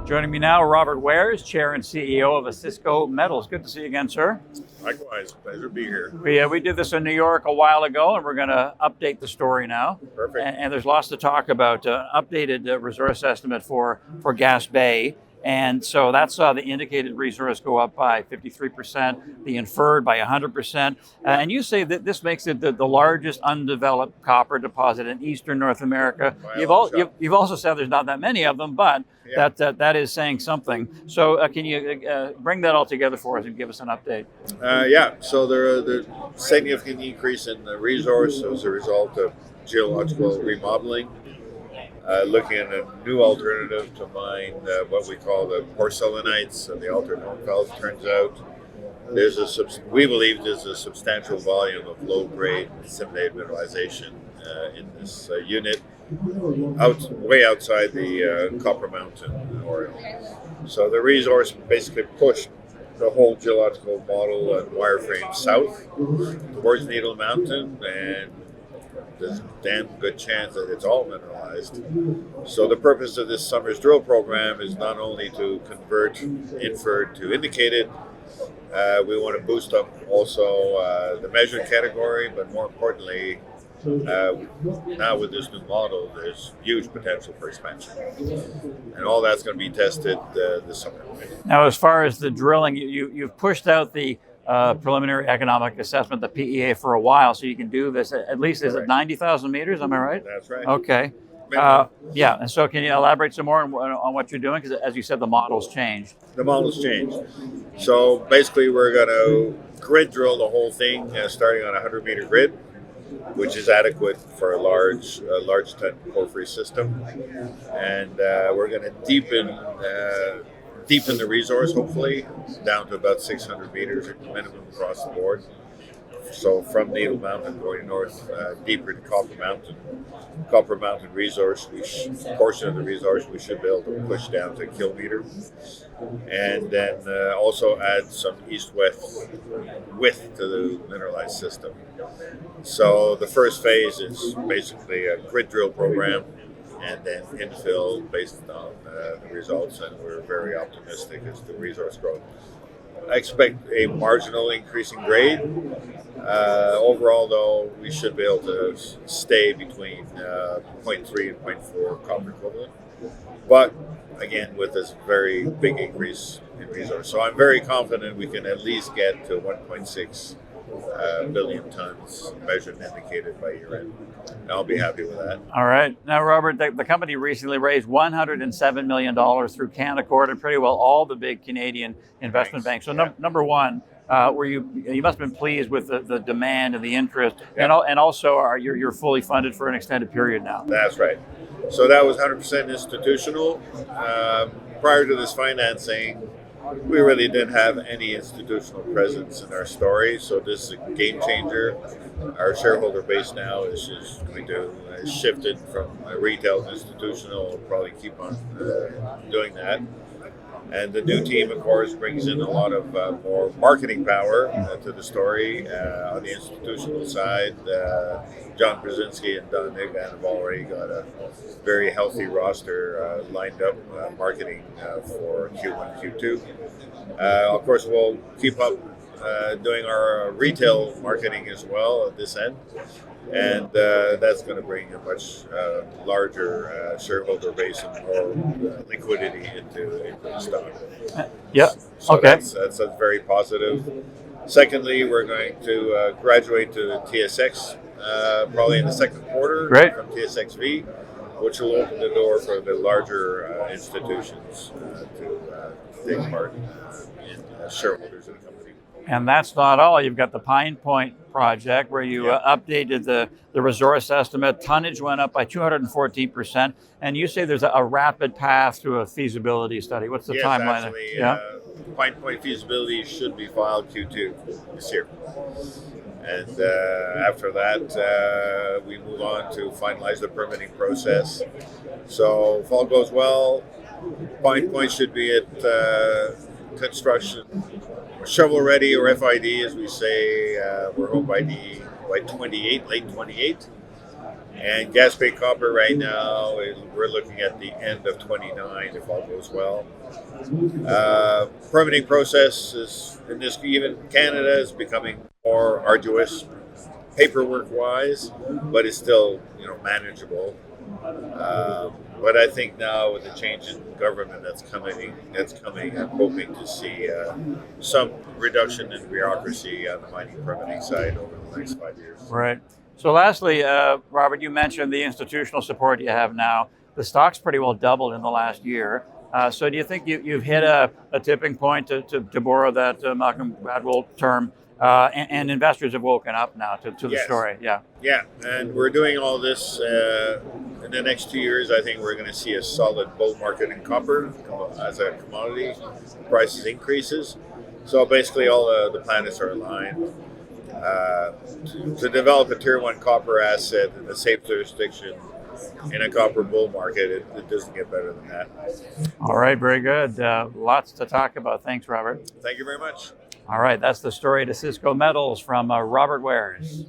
Joining me now, Robert Wares, Chair and CEO of Osisko Metals. Good to see you again, sir. Likewise, pleasure to be here. We did this in New York a while ago, and we're going to update the story now. Perfect. And there's lots to talk about. Updated resource estimate for Gas Bay. And so that saw the indicated resource go up by 53%, the inferred by 100%. And you say that this makes it the largest undeveloped copper deposit in Eastern North America. You've also said there's not that many of them, but yeah, that is saying something. So can you bring that all together for us and give us an update? So there's a significant increase in the resource as a result of geological remodeling. Looking at a new alternative to mine what we call the porcellanites and the alternate horn fells. Turns out we believe there's a substantial volume of low-grade disseminated mineralization in this unit, way outside the Copper Mountain ore. So the resource basically pushed the whole geological model and wireframe south towards Needle Mountain, and there's a damn good chance that it's all mineralized. So the purpose of this summer's drill program is not only to convert inferred to indicated, we want to boost up also the measured category, but more importantly, now with this new model, there's huge potential for expansion. And all that's going to be tested this summer. Now, as far as the drilling, you've pushed out the preliminary economic assessment, the PEA, for a while, so you can do this at least, is it 90,000 meters? Am I right? That's right. Okay. And so can you elaborate some more on what you're doing? Because as you said, the model's changed. The model's changed. So basically, we're going to grid drill the whole thing, starting on a 100-meter grid, which is adequate for a large ton porphyry system. And we're going to deepen the resource, hopefully, down to about 600 meters minimum across the board. So from Needle Mountain going north, deeper to Copper Mountain. Copper Mountain resource, portion of the resource we should be able to push down to a kilometer. And then also add some east-west width to the mineralized system. So the first phase is basically a grid drill program, and then infill based on the results, and we're very optimistic as the resource growth. I expect a marginal increase in grade. Overall, though, we should be able to stay between 0.3 and 0.4 copper equivalent. But again, with this very big increase in resource. So I'm very confident we can at least get to 1.6 billion tons measured and indicated by year end. I'll be happy with that. All right. Now, Robert, the company recently raised $107 million through Canaccord and pretty well all the big Canadian investment banks. So number one, you must have been pleased with the demand and the interest, and also you're fully funded for an extended period now. That's right. So that was 100% institutional. Prior to this financing, we really didn't have any institutional presence in our story, so this is a game changer. Our shareholder base now is shifted from retail to institutional. We'll probably keep on doing that. And the new team, of course, brings in a lot of more marketing power to the story. On the institutional side, John Brzezinski and Don Niggan have already got a very healthy roster lined up, marketing for Q1, Q2. Of course, we'll keep up doing our retail marketing as well at this end. And that's going to bring a much larger shareholder base and more liquidity into the stock. So that's very positive. Secondly, we're going to graduate to TSX probably in the second quarter from TSX-V, which will open the door for the larger institutions to take part in shareholders in the company. And that's not all. You've got the Pine Point project where you updated the resource estimate. Tonnage went up by 214%. And you say there's a rapid path to a feasibility study. What's the timeline? Actually, Pine Point feasibility should be filed Q2 this year. And after that, we move on to finalize the permitting process. So if all goes well, Pine Point should be at construction, shovel ready, or FID, as we say. We're hoping by late 28. And gas Bay copper right now, we're looking at the end of 29 if all goes well. Permitting process is, in this, even Canada is becoming more arduous paperwork wise, but it's still manageable. But I think now with the change in government that's coming, I'm hoping to see some reduction in bureaucracy on the mining permitting side over the next 5 years. Right. So lastly, Robert, you mentioned the institutional support you have now. The stock's pretty well doubled in the last year. So do you think you've hit a tipping point, to borrow that Malcolm Gladwell term, and investors have woken up now to the Yes. story? Yeah. Yeah, and we're doing all this in the next 2 years. I think we're going to see a solid bull market in copper as a commodity prices increases. So basically all the planets are aligned. To develop a tier 1 copper asset in a safe jurisdiction in a copper bull market, it doesn't get better than that. All right, very good. Lots to talk about. Thanks, Robert. Thank you very much. All right, that's the story to Osisko Metals from Robert Wares.